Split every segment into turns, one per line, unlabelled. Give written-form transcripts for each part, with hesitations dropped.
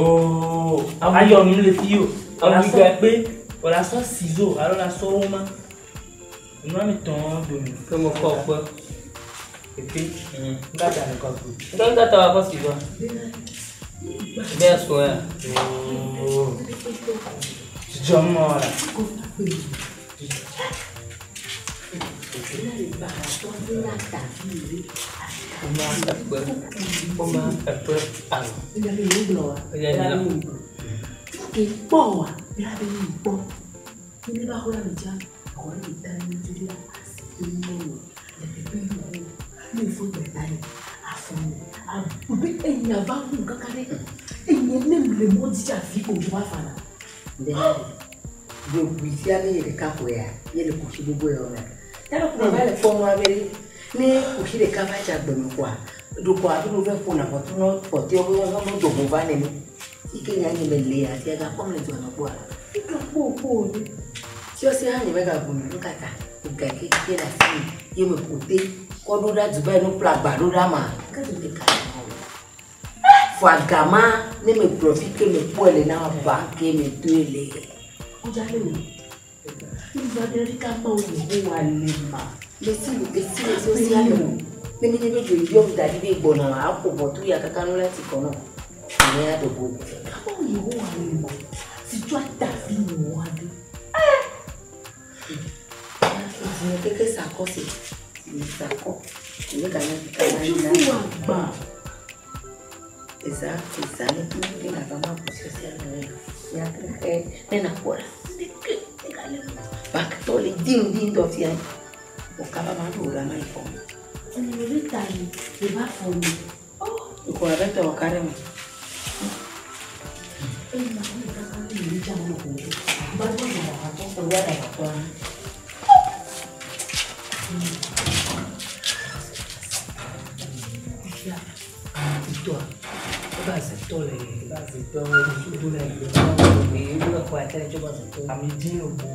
Oh, ayọ̀ mi le fi o. Àwọn ìgbà pé voilà sọ ciseau, alors la sọ o ma. Moi me ton de mi.
Que mo ko po.
Et puis, ngata ni ko ko.
Ngata wa ko ciseau. Bien sûr.
Oh. Jamora.
Fagama ne me profite que me poêle na banque me tuele. On dirait où? Il va dire qu'à pas où alima. Mais si les sociaux, mais ne me dis pas que d'aller bon à pour tout ya kakanola tikono. Mais à de beau. Comment il va alima? Si toi ta fille moi. Je ne sais que ça cause. Ça cause. Il est quand même Exacto, sale tú que la vamos a procesar ya que na cora. Bak to le din do fi ai. O kaba ma do ra mai fo. Ni le tani, le ba fo ni. Oh, ko ara te o kare mo. Ma ni ka ka ni ja mo ko. Ba do na to ko wa da ko. Toi. Base tole, base tole, dule ni dule kwa tele cho base tole. Amiji obo,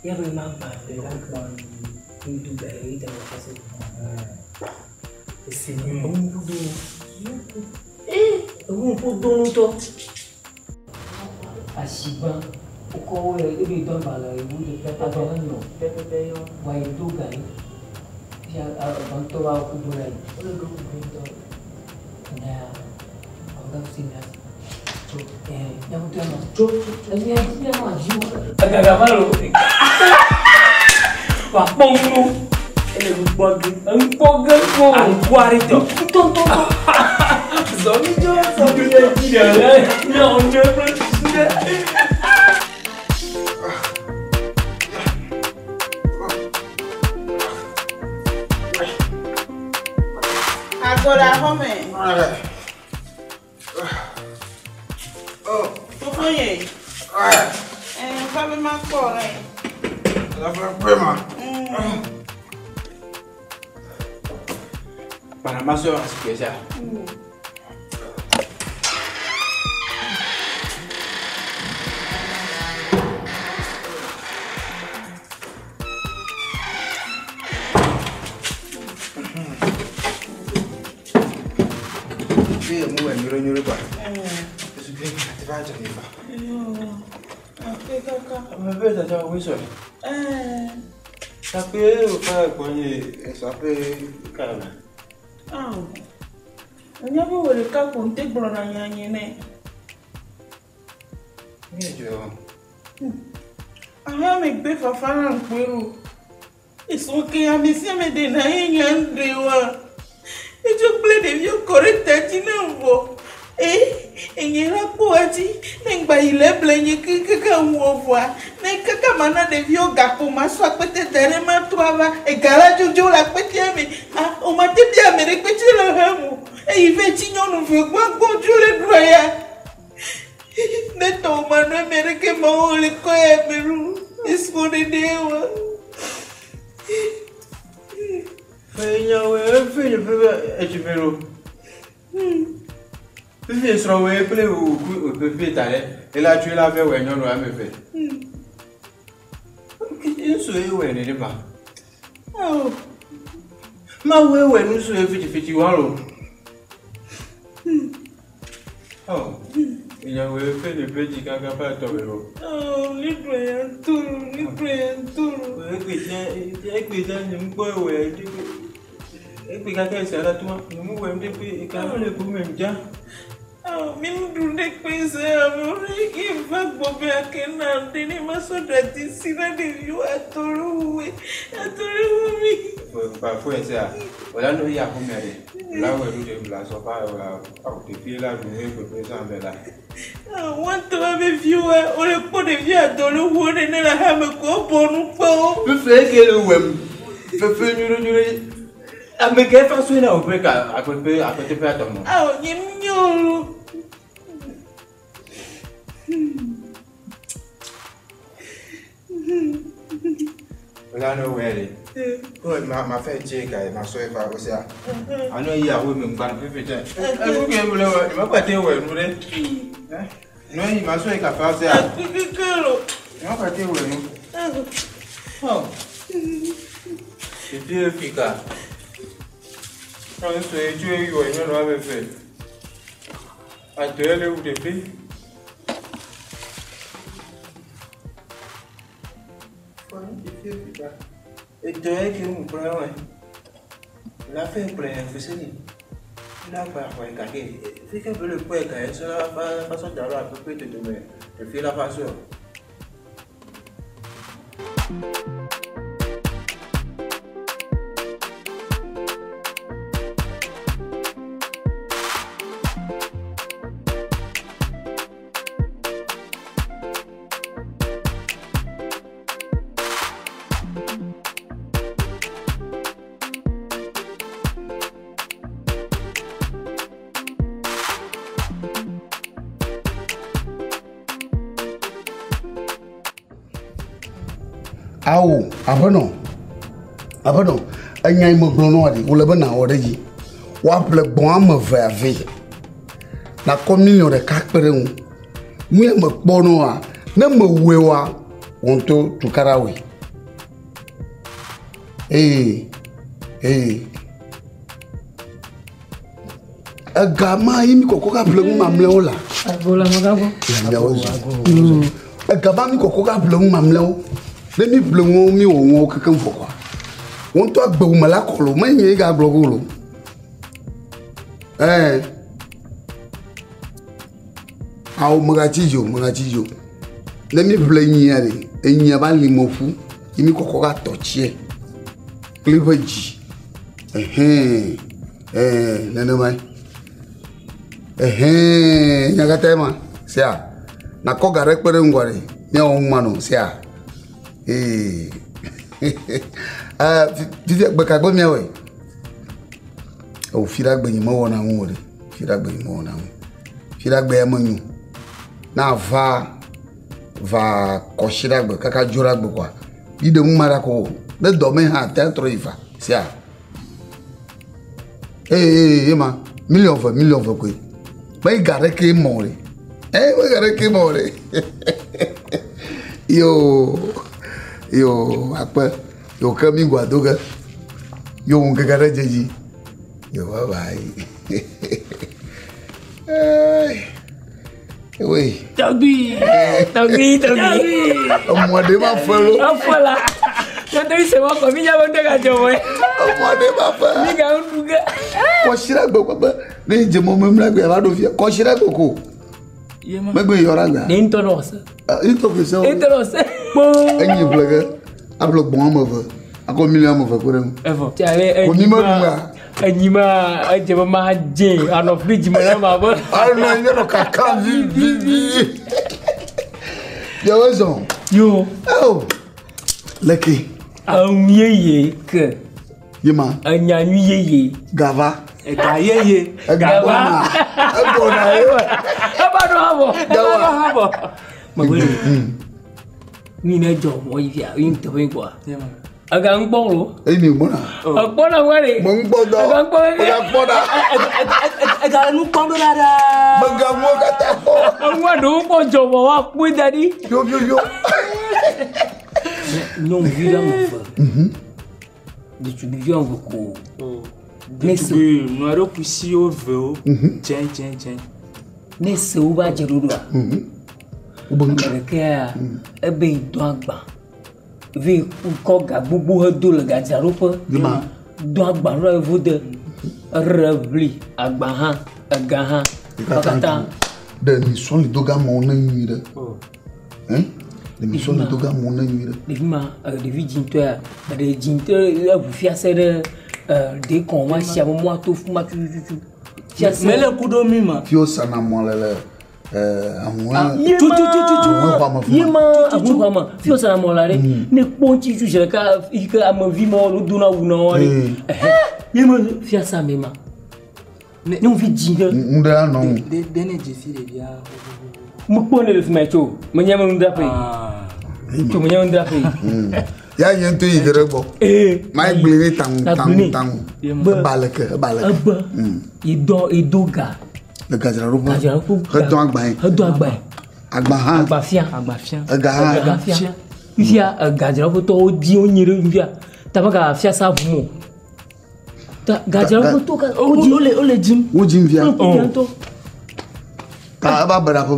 ya be mamba de la kwa ni dule ite na fase. Esse ni mundo. O mundo to. Asiba, o ko e bi don bala e bu de peta do no. Peta yo, wa e do gai. Ya ban to wa ku dule. O le go ku to. Nah. Agak malu. Wah, ponglu. Ele bugbagi. Empogel ko. Angkwari to. Tonton. Zombie dia. Ya onde presida.
Agora home. Oye, sabe más por ahí.
La problema. Para más yo así que ya. Sí, muy bueno, yo lo es bien, te va a echar nifa. Me ves allá, güey, soy. Sabe o cara conhe, sabe cara.
Nya bo le ka konte brona nyanye ne.
Ngejo.
Me be fa fara nkwero. Isso que a misia me de na nyandrewa. E jo ple de vieux correcte ti na vo. Enyera poati ngba ile blenye kaka nwovoa na kaka mana de vieux gapo maso apete tere ma toava e gara jojo la pete me o mate bia me repete la hamu e ive ti nyonu ve gbagbo jule droya ne to mano mere ke mo le ko e meru isfone dewa
Fenya we fenya e chivero. Puis sera ouais plein au bébé t'allais et là tu es là vers ouais non non me fait. Qu'est-ce que ouais ne pas.
Oh.
Ma ouais nous sommes petit petit walo. Oh. Il y a un fait de petit caca pas à tomber.
Oh, les croyants tout.
Et puis, je me vois, ouais. Et puis, quand elle s'est là, toi, nous me voyons depuis, et quand le coup même bien.
Oh, même du dépenser amour, il va bober à Kenan, tenez ma soeur d'ici là des vieux à Toro,
Parfois, c'est ça. Voilà, nous y a combien là où nous la sopa, depuis là, nous sommes présents là.
One to have a viewer, or a pot of vieux à Toro, who est né la hammer quoi pour nous pas.
Le fait que le web, fait ah, mais quelle façon là, on peut à côté de ton nom.
Ah, il
Là, nous, ouais. Ouais, ma fête, j'ai ma soeur va aussi. Ah, non, il y a oui, mais on va plus vite. Ah, vous qui voulez, il m'a pas été ouais, vous voulez. Non, il m'a soeur qui a fait ça. Il m'a pas été ouais, non. Oh. C'est plus efficace. Quand tu es ouais, non, on avait fait. À deux heures ou depuis. Et tu es qui me prend, ouais. La fin plein, c'est ça. La part, ouais, caqué. C'est qu'un peu le poids, quand c'est la façon d'aller à peu près de demain. Je fais la façon.
Awo, abano, anya imo glono adi, ulebe na oreji, waple bon ame verve, na communion de kakpere un, mwe me kpono a, ne me wewa, wonto tukarawe. Agama yimi kokoka plegu mamleo la.
Agola magabo.
Agama mi kokoka plegu mamleo. Let me blow me or walk a comfort. Won't talk about Malacolo, many ga blogolo. How Magachijo. Let me play nearly, and Yabali Mofu, Yimiko touch. Cleavage. Nanamai. Nagatema, Sia. Nakoga requerungwari, no mano, Sia. Vivi bakagbo mi awe. O firagbe yin mo wona won re. Firagbe yin mo wona won. Firagbe e monyu. Na va ko shiragbe kaka joragbe kwa. Ide mu mara ko. De do me ha teatro ifa. Sia. Ma million for ko. Ba gare ke mo re. Ba gare ke mo re. Yo, apa? Yo kami gua doga. Yo ngagara jeji. Yo bye. Oui.
Togi.
Moi de ma felo.
Afala. Nanti semua kami jangan dengar jawab.
Moi de ma felo.
Ni kau juga.
Ko shira gbo baba. Ni je mo memla gbe ba do fi. Ko shira gbo.
Iya mah.
Megbe yora gba.
Ni intonos.
Intonos. Enyi vlege. Ablo bon amove. Ako million amove ko dem.
Evo. Tiare Enyima ajeba maje ano fridge mana mabo.
Ano nyero kaka vi. Yo wezo.
Yo.
Oh. Lucky.
Yeye ke.
Yema.
Anyanyu yeye.
Gava.
Ega yeye.
Gava. Abona yo.
Abano habo. Magwele. Mi na jo mo yia yin to yin kwa. Aga ngbo lo.
Ni mbona.
Agbona wale.
Mo ngbo do. Aga gboda.
Aga nu pon do dada.
Baga mo kata ko.
Àwọn do po jowo wa pe daddy.
Yo.
Non vira mo fa. Distribution beaucoup.
Mais nous avons poussé au vélo. Tiens.
ne se wo ba je dodo a ke ebe do agba vi ko ga gbogbo he do le ga jaro pe do agba ro evo de revli agba ha aga ha kata
de mi son li doga mo na nyi de de mi son li doga mo na nyi de
de vi jinto ya de jinto ya bu fiase de kon wa sia mo to fu ma tu mais le coup de mima
fio sana mo lele
yema fio sana mo la re ne ponti ju je ka am vi mo lu duna wuna ore yema fia sa mema ne on vi jinga
nda no
de ne jefi de bia
mo pone le smacho mo nyama nda pe to mo nyama nda pe
ya yento yidere gbo mai gbele tang baleke
idoga
le gajara ro hedon agba
agba fia
aga
fia gajara ko to di onyire fia tabaka fia sa vumo ta gajara ko to ka ole jim
fia ka ba bara ko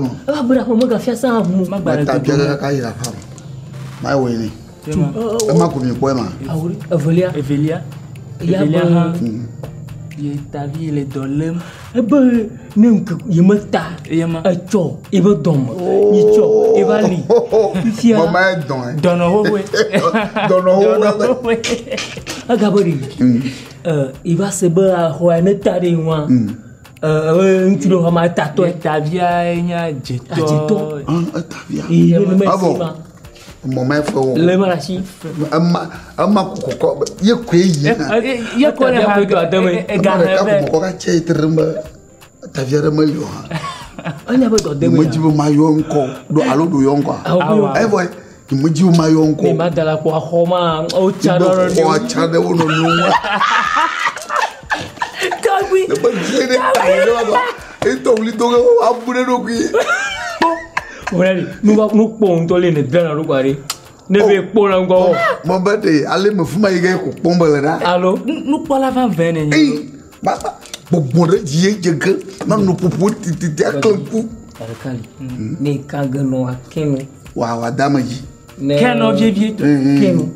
mo
ga fia sa vumo
ta jere ka ira fa mai we ma ko mi po ma
Evelia
ye tavi le dolem
ebe nenk yemata echo ebe dom yicho ebali fia
mama don
dono we
agabori iba sebe ho ne tare wa ntiro ha ma tato
tavia nya jeto
tavia
abo mama fo
le marachi
amma ko ye kweyi
ye ko le ha
adame
ko ka che tremba tavia remelio
anya ba do deme
mojibo mayonko do alo do yonko ai boy mojibo mayonko
ni madala ko khoma o chadoro ni
o chade wono nwa
kabi
le ba jere tayo ba eto uli doga abure do ki
Olha, no ponto ali, né? Dando no guari. Neve pôr na go.
Mabate, ali me fuma ige ko pomba la.
Allo,
no polava vene.
Ei, baba, bobore die jega, na no popo titi aklanku.
Arakali. Ne kanga no akeno.
Wa dama ji.
Keno vievie.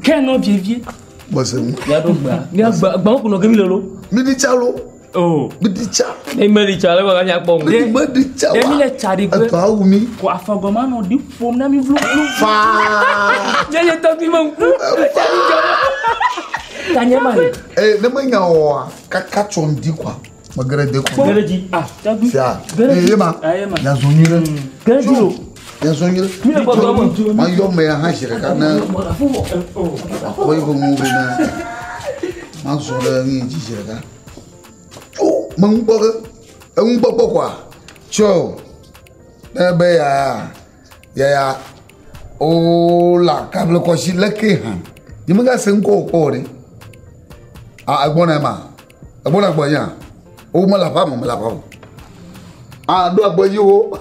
Keno vievie.
Bosem.
Ya do gba. Ni agba ko no gemi lolo.
Mi di chalo.
Oh,
bidicha.
Ne meli chale ba nya pom.
Ne bidicha.
Ne mi le chari gbe.
Ato awumi.
Ko afagoma no di fom na mi vlu.
Fa.
Je to bi mon ku. Chari joma. Tanya mai.
Ne manya o ka chondi kwa. Magare de ko.
Gereji.
Tagu.
Sia. Yema. Ya zonire.
Gereji.
Ya zonire.
Mi le bodo mo.
Ma yo me ha shire kana. Ko yo mo bina. Ma so le ni ji shire ka. Mung boko kwa cho be ya o la kable ko si leke han ni mga sen ko re agbona gbo yan o mo la pa do agbo yi o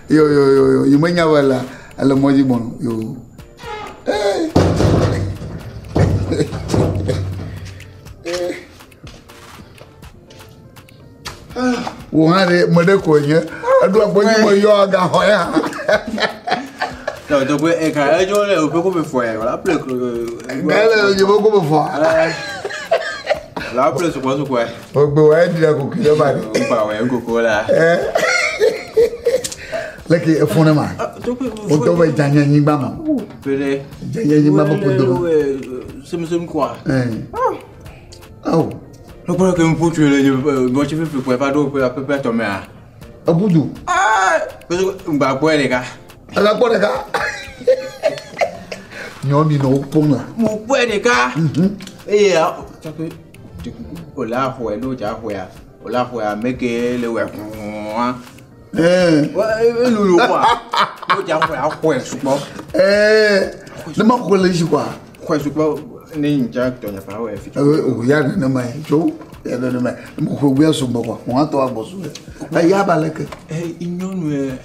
yo yimenya wala ala moji bon yo Wongare mode ko yen adu agboyi mo yo ga hoya
no do pe e ka ejo le o pe ko be fo e la ple ko
ngale je bo ko be fo
la ple so ko e
o gbe wa di ko ki le ba ni
pa we ko la
leki e fone ma o to be janya yin ba ma
pere
janya yin ba ko do
sem quoi
oh
le quoi que me pour tuer le bon tu fais pour pas do peu peu tomber à
abudu
parce que ba boy les gars
ala ko de ka nyomi no ponga
mo boy les gars et ça que tu ko la ho no ja ho ya o la ho ya meke le we wa lulu quoi no ja ho ya ho su bo
le ma ko le ji kwa
ko su bo ni jack to nya pa we fi
o ya na mai jo ya na mai mo ko gbe so bo kwa won to agbo so ya ba leke
inyonu